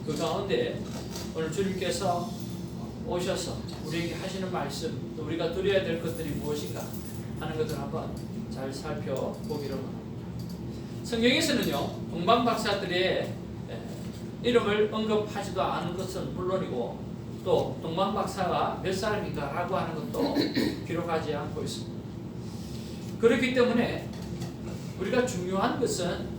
그 가운데 오늘 주님께서 오셔서 우리에게 하시는 말씀, 또 우리가 드려야 될 것들이 무엇인가 하는 것을 한번 잘 살펴보기로 합니다. 성경에서는요, 동방박사들의 이름을 언급하지도 않은 것은 물론이고, 또 동방박사가 몇 사람인가 라고 하는 것도 기록하지 않고 있습니다. 그렇기 때문에 우리가 중요한 것은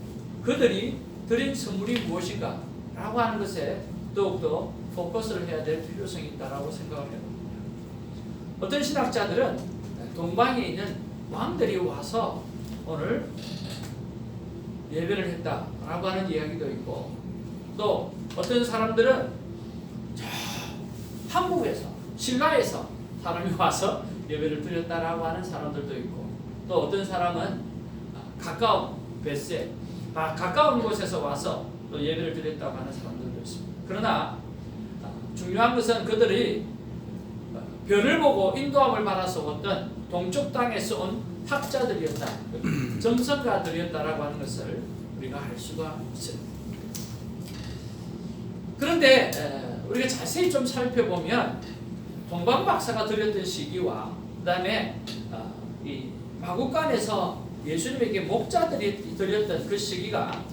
그들이 드린 선물이 무엇인가 라고 하는 것에 더욱더 포커스를 해야 될 필요성이 있다고 생각을 해봅니다. 어떤 신학자들은 동방에 있는 왕들이 와서 오늘 예배를 했다라고 하는 이야기도 있고, 또 어떤 사람들은 한국에서, 신라에서 사람이 와서 예배를 드렸다라고 하는 사람들도 있고, 또 어떤 사람은 가까운 벳세, 가까운 곳에서 와서 또 예배를 드렸다고 하는 사람들도 있습니다. 그러나 중요한 것은 그들이 별을 보고 인도함을 받아서 어떤 동쪽 땅에서 온 학자들이었다, 점성가들이었다라고 하는 것을 우리가 알 수가 있습니다. 그런데 우리가 자세히 좀 살펴보면 동방박사가 드렸던 시기와 그 다음에 이 마국간에서 예수님에게 목자들이 드렸던 그 시기가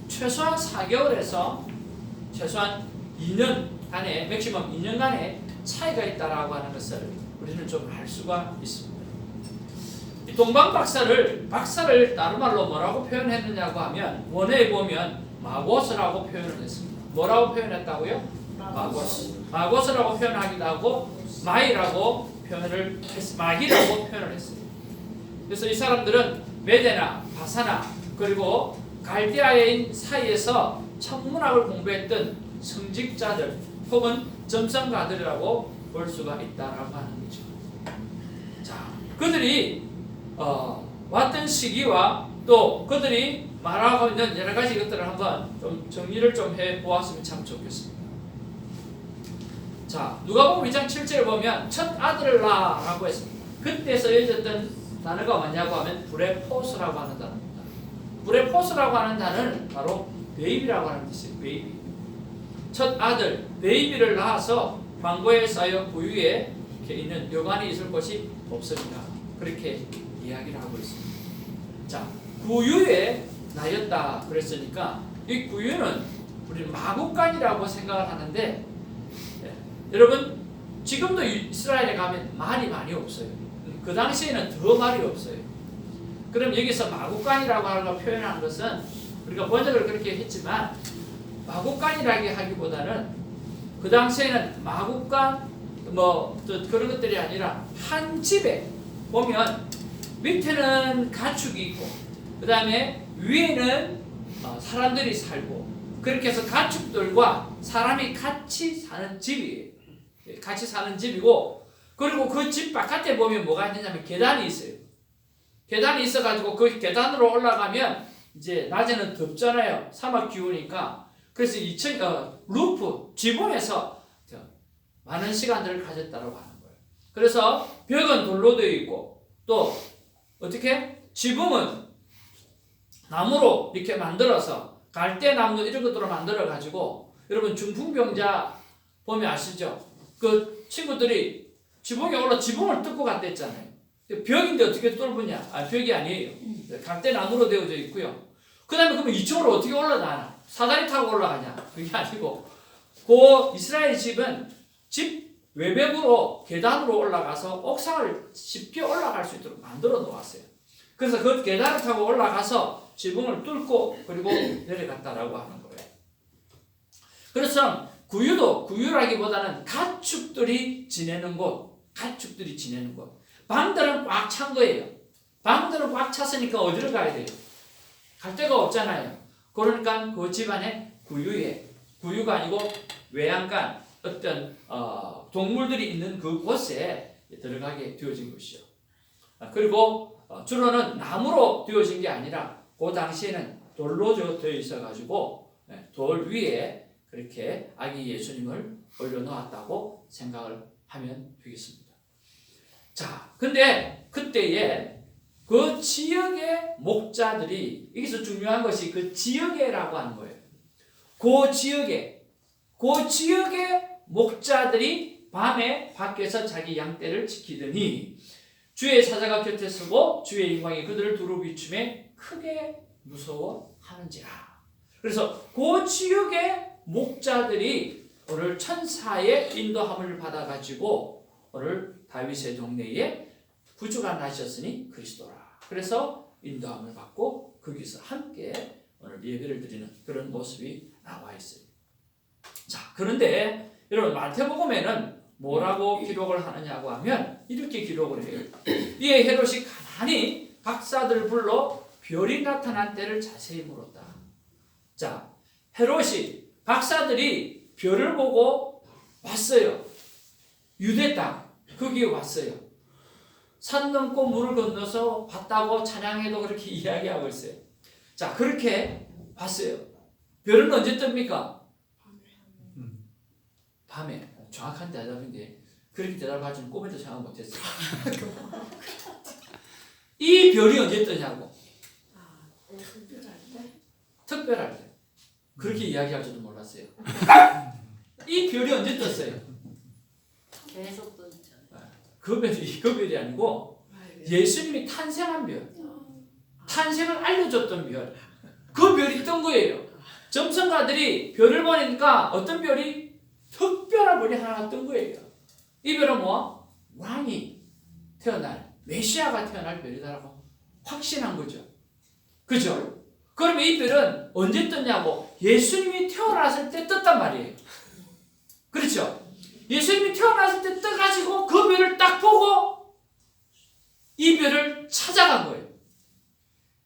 최소한 4개월에서 최소한 2년간의, 맥시멈 2년간의 차이가 있다라고 하는 것을 우리는 좀 알 수가 있습니다. 이 동방박사를 다른 말로 뭐라고 표현했느냐고 하면, 원어에 보면 마고스라고 표현을 했습니다. 뭐라고 표현했다고요? 마고스라고 표현하기도 하고 마이라고 표현을 마기라고 표현을 했습니다. 그래서 이 사람들은 메데나, 바사나, 그리고 갈디아인 사이에서 천문학을 공부했던 성직자들 혹은 점성가들이라고 볼 수가 있다라고 하는 거죠. 자, 그들이 왔던 시기와 또 그들이 말하고 있는 여러 가지 것들을 한번 좀 정리를 좀 해 보았으면 참 좋겠습니다. 자, 누가복음 2장 7절을 보면 첫 아들을 낳아라고 했습니다. 그때 쓰여졌던 단어가 뭐냐고 하면 브레포스라고 하는 단어입니다. 브레포스라고 하는 단어는 바로 베이비라고 하는 뜻이에요. 베이비. 첫 아들 베이비를 낳아서 방고에 쌓여 구유에 있는 여관이 있을 곳이 없습니다. 그렇게 이야기를 하고 있습니다. 자, 구유에 나였다 그랬으니까 이 구유는 우리는 마국간이라고 생각을 하는데, 여러분 지금도 이스라엘에 가면 말이 많이 없어요. 그 당시에는 더 말이 없어요. 그럼 여기서 마국간이라고 하는 표현한 것은 우리가 번역을 그렇게 했지만, 마국간이라고 하기보다는 그 당시에는 마국간 그런 것들이 아니라 한 집에 보면 밑에는 가축이 있고 그 다음에 위에는 사람들이 살고, 그렇게 해서 가축들과 사람이 같이 사는 집이에요. 같이 사는 집이고, 그리고 그 집 바깥에 보면 뭐가 있느냐면 계단이 있어요. 계단이 있어가지고 그 계단으로 올라가면 이제 낮에는 덥잖아요. 사막 기후니까. 그래서 2층 루프 지붕에서 많은 시간들을 가졌다고 하는 거예요. 그래서 벽은 돌로 되어 있고, 또 어떻게 지붕은 나무로 이렇게 만들어서 갈대나무 이런 것들로 만들어 가지고, 여러분 중풍병자 보면 아시죠? 그 친구들이 지붕에 올라 지붕을 뚫고 갔댔잖아요. 벽인데 어떻게 뚫느냐? 벽이 아니에요. 갈대나무로 되어져 있고요. 그 다음에 그러면 2층으로 어떻게 올라가나? 사다리 타고 올라가냐? 그게 아니고, 그 이스라엘 집은 집 외벽으로 계단으로 올라가서 옥상을 쉽게 올라갈 수 있도록 만들어 놓았어요. 그래서 그 계단을 타고 올라가서 지붕을 뚫고 그리고 내려갔다라고 하는 거예요. 그래서 구유라기보다는 가축들이 지내는 곳, 방들은 꽉 찬 거예요. 방들은 꽉 찼으니까 어디로 가야 돼요? 갈 데가 없잖아요. 그러니까 그 집안에 구유가 아니고 외양간, 어떤 동물들이 있는 그곳에 들어가게 되어진 것이죠. 그리고 주로는 나무로 되어진 게 아니라 그 당시에는 돌로 되어 있어가지고 돌 위에 그렇게 아기 예수님을 올려놓았다고 생각을 하면 되겠습니다. 자, 근데 그때에 그 지역의 목자들이, 여기서 중요한 것이 그 지역에라고 하는 거예요. 그 지역의 목자들이 밤에 밖에서 자기 양떼를 지키더니 주의 사자가 곁에 서고 주의 영광이 그들을 두루 비춤에 크게 무서워하는지라. 그래서 그 지역의 목자들이 오늘 천사의 인도함을 받아가지고 오늘 다윗의 동네에 구주가 나셨으니 그리스도라. 그래서 인도함을 받고 거기서 함께 오늘 예배를 드리는 그런 모습이 나와 있어요. 자, 그런데 여러분 마태복음에는 뭐라고 기록을 하느냐고 하면 이렇게 기록을 해요. 이에 헤롯이 가만히 박사들 불러 별이 나타난 때를 자세히 물었다. 자, 헤롯이 박사들이 별을 보고 왔어요. 유대 땅 거기에 왔어요. 산 넘고 물을 건너서 봤다고 찬양해도 그렇게 이야기하고 있어요. 자, 그렇게 봤어요. 별은 언제 뜹니까? 밤에. 정확한 대답인데 그렇게 대답하지는 꿈에도 생각 못했어요. 이 별이 언제 뜨냐고. 특별할 때. 그렇게 이야기할 줄도 몰랐어요. 이 별이 언제 떴어요? 계속 떴잖아요. 그 별이 아니고 예수님이 탄생한 별. 탄생을 알려줬던 별. 그 별이 뜬 거예요. 점성가들이 별을 보니까 어떤 별이 특별한 별이 하나가 뜬 거예요. 이 별은 뭐? 왕이 태어날, 메시아가 태어날 별이다라고 확신한 거죠. 그죠? 그러면 이 별은 언제 떴냐고? 예수님이 태어났을 때 떴단 말이에요. 그렇죠? 예수님이 태어났을 때 떠가지고 그 별을 딱 보고 이 별을 찾아간 거예요.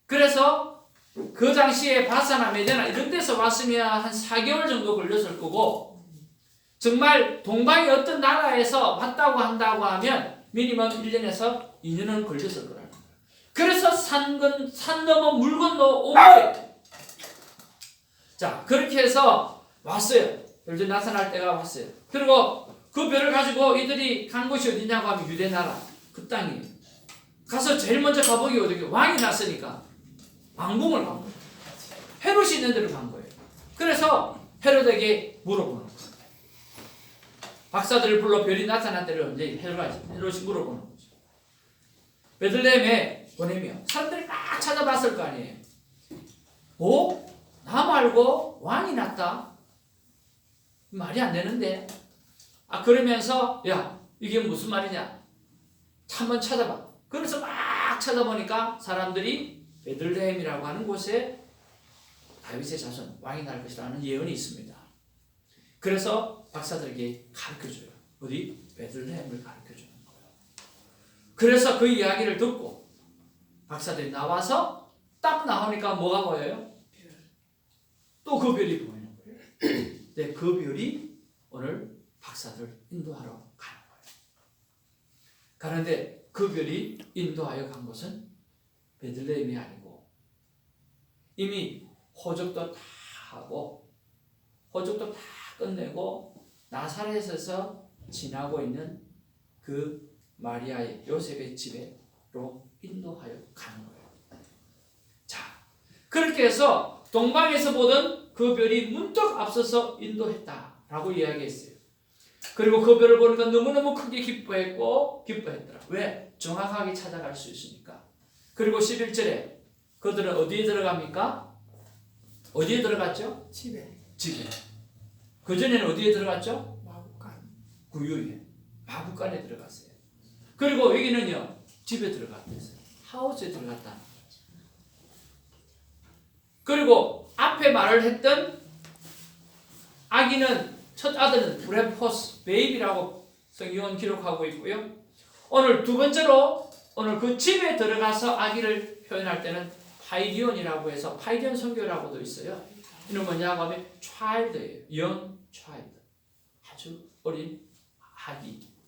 그래서 그 당시에 바사나 메데나 이런 데서 왔으면 한 4개월 정도 걸렸을 거고, 정말 동방의 어떤 나라에서 왔다고 한다고 하면 미니멈 1년에서 2년은 걸렸을 거라는 거예요. 그래서 산 넘어 물 건너 온 거예요. 자, 그렇게 해서 왔어요. 별들 나타날 때가 왔어요. 그리고 그 별을 가지고 이들이 간 곳이 어디냐고 하면 유대 나라 그 땅이에요. 가서 제일 먼저 가보기 어떻게 왕이 났으니까 왕궁을 간 거예요. 헤롯이 있는 데로 간 거예요. 그래서 헤롯에게 물어보는 거예요. 박사들을 불러 별이 나타난 때를 언제 헤롯이 물어보는 거죠. 베들레헴에 보내며 사람들이 막 찾아봤을 거 아니에요. 오? 나 말고 왕이 났다? 말이 안 되는데. 그러면서 야, 이게 무슨 말이냐? 한번 찾아봐. 그래서 막 찾아보니까 사람들이 베들레헴이라고 하는 곳에 다윗의 자손 왕이 날 것이라는 예언이 있습니다. 그래서 박사들에게 가르쳐줘요. 어디? 베들레헴을 가르쳐주는 거예요. 그래서 그 이야기를 듣고 박사들이 나와서 딱 나오니까 뭐가 보여요? 또 그 별이 보이는 거예요. 네, 그 별이 오늘 박사들 인도하러 가는 거예요. 가는데 그 별이 인도하여 간 곳은 베들레헴이 아니고 이미 호적도 다 하고 호적도 다 끝내고 나사렛에서 지나고 있는 그 마리아의 요셉의 집에로 인도하여 가는 거예요. 자, 그렇게 해서 동방에서 보던 그 별이 문득 앞서서 인도했다라고 이야기했어요. 그리고 그 별을 보니까 너무너무 크게 기뻐했더라. 왜? 정확하게 찾아갈 수 있으니까. 그리고 11절에 그들은 어디에 들어갑니까? 어디에 들어갔죠? 집에. 그전에는 어디에 들어갔죠? 마구간. 구유에. 마구간에 들어갔어요. 그리고 여기는요, 집에 들어갔어요. 하우스에 들어갔다. 그리고 앞에 말을 했던 아기는, 첫 아들은 브레포스, 베이비라고 성경은 기록하고 있고요. 오늘 두 번째로 오늘 그 집에 들어가서 아기를 표현할 때는 파이디온이라고 해서 파이디온 성교라고도 있어요. 이는 뭐냐고 하면 child예요. young child. 아주 어린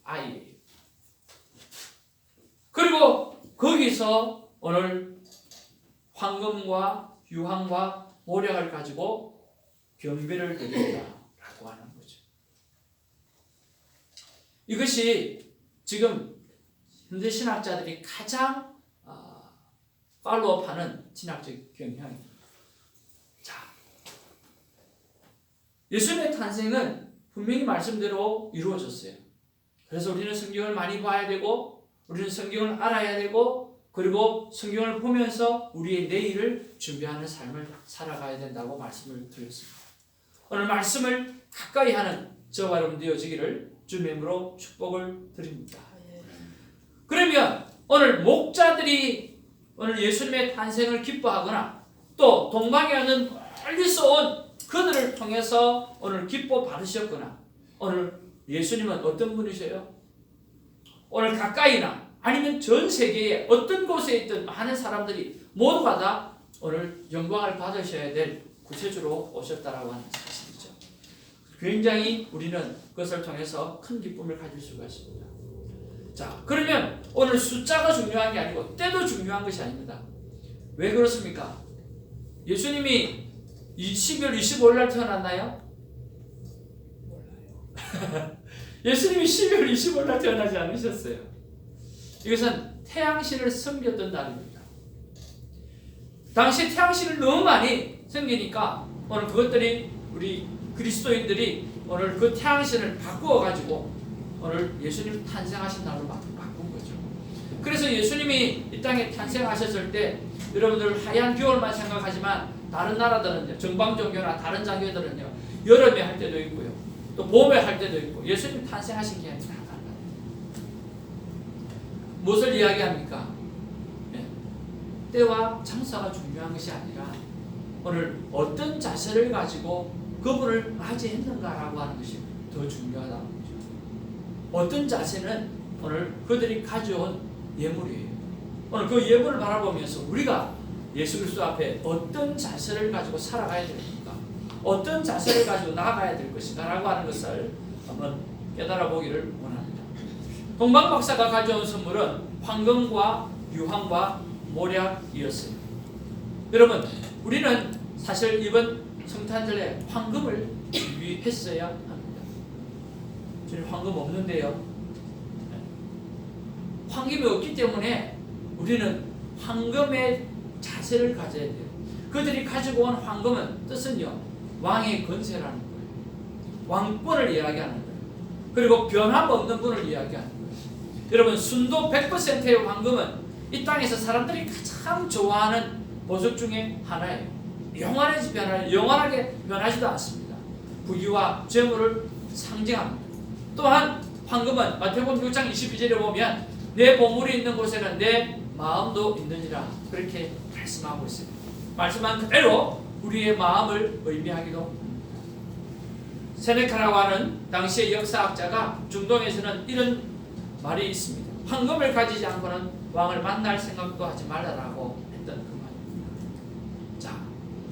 아이예요. 그리고 거기서 오늘 황금과 유황과 모략을 가지고 경배를 드린다라고 하는 거죠. 이것이 지금 현대 신학자들이 가장 팔로우업하는 신학적 경향입니다. 자, 예수님의 탄생은 분명히 말씀대로 이루어졌어요. 그래서 우리는 성경을 많이 봐야 되고 우리는 성경을 알아야 되고 그리고 성경을 보면서 우리의 내일을 준비하는 삶을 살아가야 된다고 말씀을 드렸습니다. 오늘 말씀을 가까이 하는 저와 여러분 되어지기를 주님의 이름으로 축복을 드립니다. 그러면 오늘 목자들이 오늘 예수님의 탄생을 기뻐하거나 또 동방에 있는 멀리서 온 그들을 통해서 오늘 기뻐 받으셨거나 오늘 예수님은 어떤 분이세요? 오늘 가까이나 아니면 전 세계에 어떤 곳에 있든 많은 사람들이 모두가 다 오늘 영광을 받으셔야 될 구세주로 오셨다라고 하는 사실이죠. 굉장히 우리는 그것을 통해서 큰 기쁨을 가질 수가 있습니다. 자, 그러면 오늘 숫자가 중요한 게 아니고 때도 중요한 것이 아닙니다. 왜 그렇습니까? 예수님이 12월 25일 날 태어났나요? 몰라요. 예수님이 12월 25일 날 태어나지 않으셨어요. 이것은 태양신을 섬겼던 날입니다. 당시 태양신을 너무 많이 섬기니까 오늘 그것들이 우리 그리스도인들이 오늘 그 태양신을 바꾸어 가지고 오늘 예수님 탄생하신 날로 바꾼 거죠. 그래서 예수님이 이 땅에 탄생하셨을 때 여러분들 하얀 겨울만 생각하지만 다른 나라들은요, 정방종교나 다른 장교들은요 여름에 할 때도 있고요 또 봄에 할 때도 있고 예수님 탄생하신 게 아니라 무엇을 이야기합니까? 때와 장소가 중요한 것이 아니라 오늘 어떤 자세를 가지고 그분을 맞이했는가라고 하는 것이 더 중요하다는 거죠. 어떤 자세는 오늘 그들이 가져온 예물이에요. 오늘 그 예물을 바라보면서 우리가 예수 그리스도 앞에 어떤 자세를 가지고 살아가야 됩니까? 어떤 자세를 가지고 나아가야 될 것인가 라고 하는 것을 한번 깨달아 보기를 원합니다. 동방 박사가 가져온 선물은 황금과 유황과 모략이었어요. 여러분, 우리는 사실 이번 성탄절에 황금을 준비했어야 합니다. 저는 황금 없는데요. 황금이 없기 때문에 우리는 황금의 자세를 가져야 돼요. 그들이 가지고 온 황금은 뜻은요, 왕의 건세라는 거예요. 왕권을 이야기하는 거예요. 그리고 변함없는 분을 이야기하는 거예요. 여러분, 순도 100%의 황금은 이 땅에서 사람들이 가장 좋아하는 보석 중에 하나예요. 영원하게 변하지도 않습니다. 부귀와 재물을 상징합니다. 또한 황금은 마태복음 6장 22절에 보면 내 보물이 있는 곳에는 내 마음도 있느니라 그렇게 말씀하고 있습니다. 말씀한 그대로 우리의 마음을 의미하기도 합니다. 세네카라고 하는 당시의 역사학자가 중동에서는 이런 말이 있습니다. 황금을 가지지 않고는 왕을 만날 생각도 하지 말라라고 했던 그 말입니다. 자,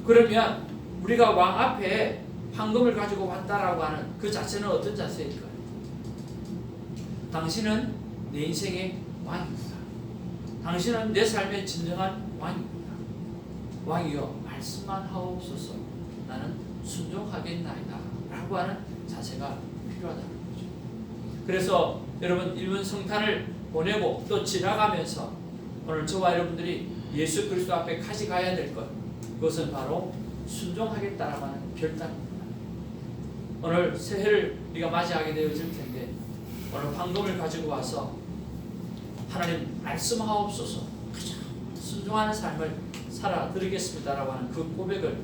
그러면 우리가 왕 앞에 황금을 가지고 왔다라고 하는 그 자체는 어떤 자세일까요? 당신은 내 인생의 왕입니다. 당신은 내 삶의 진정한 왕입니다. 왕이여 말씀만 하옵소서 나는 순종하겠나이다 라고 하는 자세가 필요하다는 거죠. 그래서 여러분 이번 성탄을 보내고 또 지나가면서 오늘 저와 여러분들이 예수 그리스도 앞에 가져가야 될 것, 그것은 바로 순종하겠다라고 하는 결단입니다. 오늘 새해를 우리가 맞이하게 되어질 텐데 오늘 황금을 가지고 와서 하나님 말씀하옵소서 순종하는 삶을 살아드리겠습니다라고 하는 그 고백을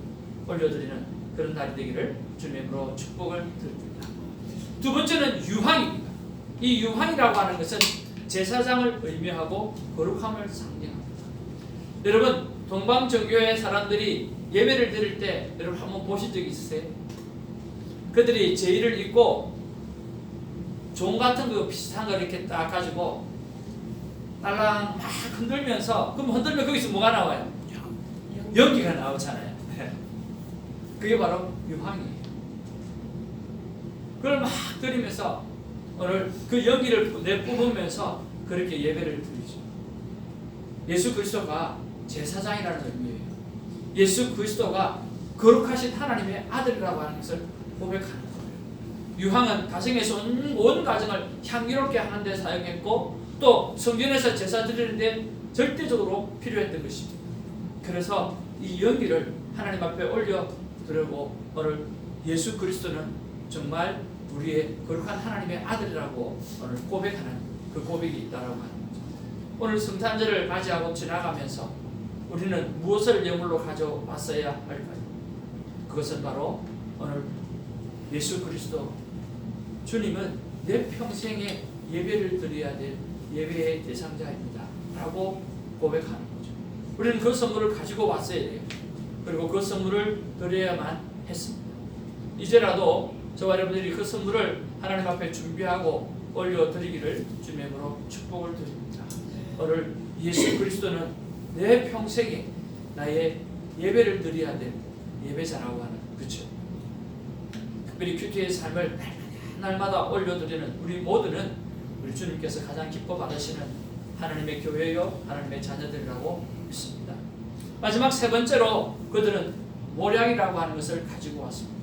올려드리는 그런 날이 되기를 주님의 이름으로 축복을 드립니다. 두 번째는 유황입니다. 이 유황이라고 하는 것은 제사장을 의미하고 거룩함을 상징합니다. 여러분, 동방정교회 사람들이 예배를 드릴 때 여러분 한번 보신 적 있으세요? 그들이 제의를 입고 종 같은 거 비슷한 거 이렇게 딱 가지고 딸랑 막 흔들면서, 그럼 흔들면 거기서 뭐가 나와요? 연기가 나오잖아요. 그게 바로 유황이에요. 그걸 막 들이면서 오늘 그 연기를 내뿜으면서 그렇게 예배를 드리죠. 예수 그리스도가 제사장이라는 의미예요. 예수 그리스도가 거룩하신 하나님의 아들이라고 하는 것을 고백하는 거예요. 유황은 가정에서 온 가정을 향기롭게 하는 데 사용했고 또 성전에서 제사 드리는데 절대적으로 필요했던 것입니다. 그래서 이 연기를 하나님 앞에 올려 드리고 오늘 예수 그리스도는 정말 우리의 거룩한 하나님의 아들이라고 오늘 고백하는 그 고백이 있다라고 하는 거죠. 오늘 성탄절을 맞이하고 지나가면서 우리는 무엇을 예물로 가져왔어야 할까요? 그것은 바로 오늘 예수 그리스도 주님은 내 평생에 예배를 드려야 될 예배의 대상자입니다 라고 고백하는 거죠. 우리는 그 선물을 가지고 왔어야 돼요. 그리고 그 선물을 드려야만 했습니다. 이제라도 저와 여러분들이 그 선물을 하나님 앞에 준비하고 올려드리기를 주님으로 축복을 드립니다. 오늘 예수 그리스도는 내 평생에 나의 예배를 드려야 될 예배자라고 하는, 그렇죠? 특별히 큐티의 삶을 날마다 올려드리는 우리 모두는 우리 주님께서 가장 기뻐 받으시는 하나님의 교회요 하나님의 자녀들이라고 믿습니다. 마지막 세 번째로 그들은 모략이라고 하는 것을 가지고 왔습니다.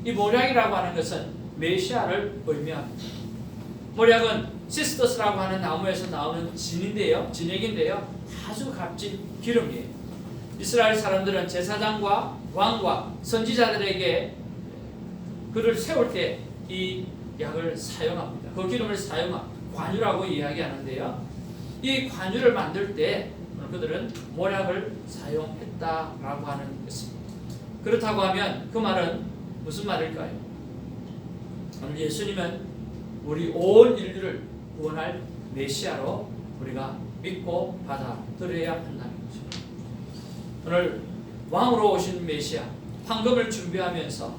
이 모략이라고 하는 것은 메시아를 의미합니다. 모략은 시스터스라고 하는 나무에서 나오는 진액인데요. 아주 값진 기름이에요. 이스라엘 사람들은 제사장과 왕과 선지자들에게 그를 세울 때 이 약을 사용합니다. 그 기름을 관유라고 이야기하는데요. 이 관유를 만들 때 그들은 모략을 사용했다라고 하는 것입니다. 그렇다고 하면 그 말은 무슨 말일까요? 오늘 예수님은 우리 온 인류를 구원할 메시아로 우리가 믿고 받아들여야 한다는 거죠. 오늘 왕으로 오신 메시아, 황금을 준비하면서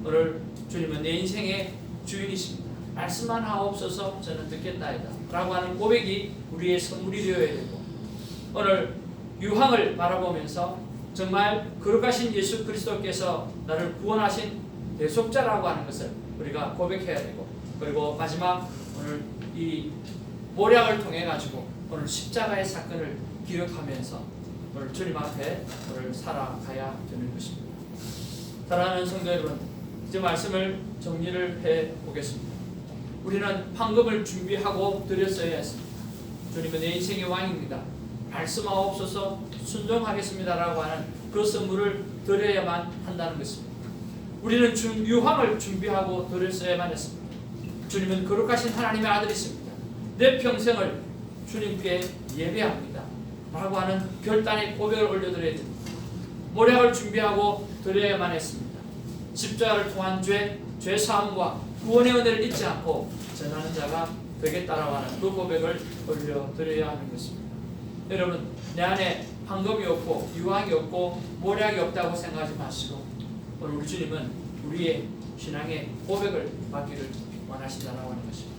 오늘 주님은 내 인생의 주인이십니다. 말씀만 하옵소서 저는 듣겠나이다 라고 하는 고백이 우리의 선물이 되어야 되고, 오늘 유황을 바라보면서 정말 거룩하신 예수 그리스도께서 나를 구원하신 대속자라고 하는 것을 우리가 고백해야 되고, 그리고 마지막 오늘 이 모략을 통해 가지고 오늘 십자가의 사건을 기억하면서 오늘 주님 앞에 오늘 살아가야 되는 것입니다. 사랑하는 성도 여러분, 이제 말씀을 정리를 해 보겠습니다. 우리는 황금을 준비하고 드렸어야 했습니다. 주님은 내 인생의 왕입니다. 말씀하옵소서 순종하겠습니다라고 하는 그 선물을 드려야만 한다는 것입니다. 우리는 유황을 준비하고 드렸어야만 했습니다. 주님은 거룩하신 하나님의 아들이십니다. 내 평생을 주님께 예배합니다 라고 하는 결단의 고백을 올려드려야 됩니다. 모략을 준비하고 드려야만 했습니다. 십자가를 통한 죄 사함과 구원의 은혜를 잊지 않고 전하는 자가 되겠다라고 하는 그 고백을 올려드려야 하는 것입니다. 여러분, 내 안에 황금이 없고 유황이 없고 모략이 없다고 생각하지 마시고 오늘 우리 주님은 우리의 신앙의 고백을 받기를 원하신다라고 하는 것입니다.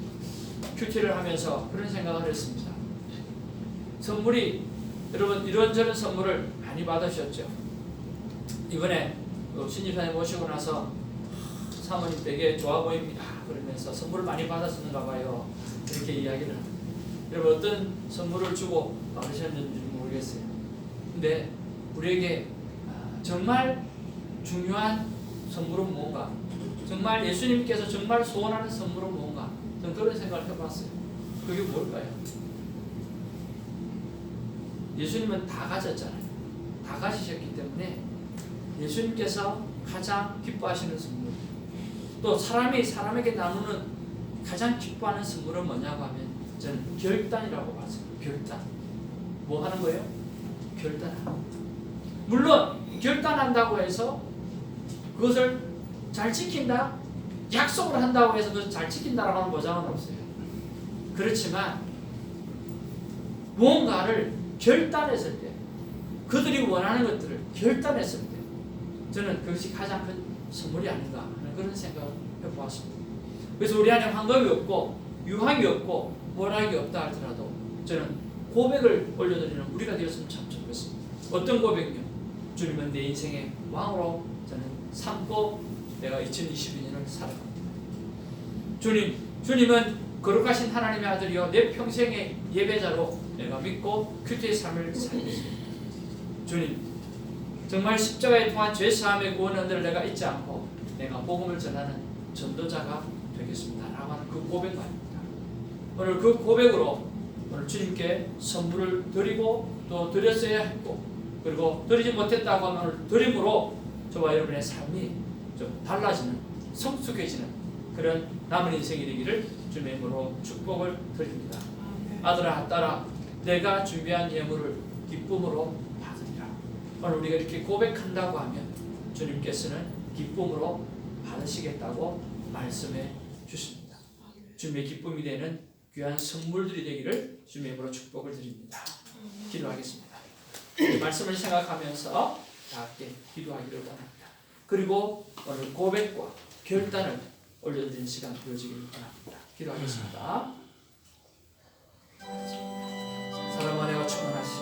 큐티를 하면서 그런 생각을 했습니다. 선물이, 여러분 이런저런 선물을 많이 받으셨죠. 이번에 신입사님 모시고 나서 사모님 되게 좋아 보입니다 그러면서 선물을 많이 받았었는가 봐요. 이렇게 이야기를 합니다. 여러분 어떤 선물을 주고 받으셨는지 모르겠어요. 근데 우리에게 정말 중요한 선물은 뭔가, 정말 예수님께서 정말 소원하는 선물은 뭔가, 저는 그런 생각을 해봤어요. 그게 뭘까요? 예수님은 다 가졌잖아요. 다 가지셨기 때문에 예수님께서 가장 기뻐하시는 선물, 또 사람이 사람에게 나누는 가장 기뻐하는 선물은 뭐냐고 하면 저는 결단이라고 봤어요. 결단. 뭐 하는 거예요? 결단하는 거. 물론 결단한다고 해서 그것을 잘 지킨다, 약속을 한다고 해서 그것을 잘 지킨다라고 하는 보장은 없어요. 그렇지만 무언가를 결단했을 때, 그들이 원하는 것들을 결단했을 때 저는 그것이 가장 큰 선물이 아닌가 하는 그런 생각을 해보았습니다. 그래서 우리 안에 황금이 없고 유황이 없고 모략이 없다 할지라도 저는 고백을 올려드리는 우리가 되었으면 참 좋겠습니다. 어떤 고백이요? 주님은 내 인생의 왕으로 저는 삼고 내가 2022년을 살아갑니다. 주님은 거룩하신 하나님의 아들이요 내 평생의 예배자로 내가 믿고 큐티의 삶을 살겠습니다. 주님, 정말 십자가에 통한 죄사함의 구원 은혜를 내가 잊지 않고 내가 복음을 전하는 전도자가 되겠습니다 라고 하는 그 고백 말입니다. 오늘 그 고백으로 오늘 주님께 선물을 드리고 또 드렸어야 했고, 그리고 드리지 못했다고 하면 드림으로 저와 여러분의 삶이 좀 달라지는 성숙해지는 그런 남은 인생이 되기를 주님의 이름으로 축복을 드립니다. 아들아 딸아 내가 준비한 예물을 기쁨으로 받으리라. 오늘 우리가 이렇게 고백한다고 하면 주님께서는 기쁨으로 받으시겠다고 말씀해 주십니다. 주님의 기쁨이 되는 귀한 선물들이 되기를 주님의 이름으로 축복을 드립니다. 기도하겠습니다. 이 말씀을 생각하면서 다 함께 기도하기를 원합니다. 그리고 오늘 고백과 결단을 올려드리는 시간 되어지기를 원합니다. 기도하겠습니다. 사랑과 내가 충만하시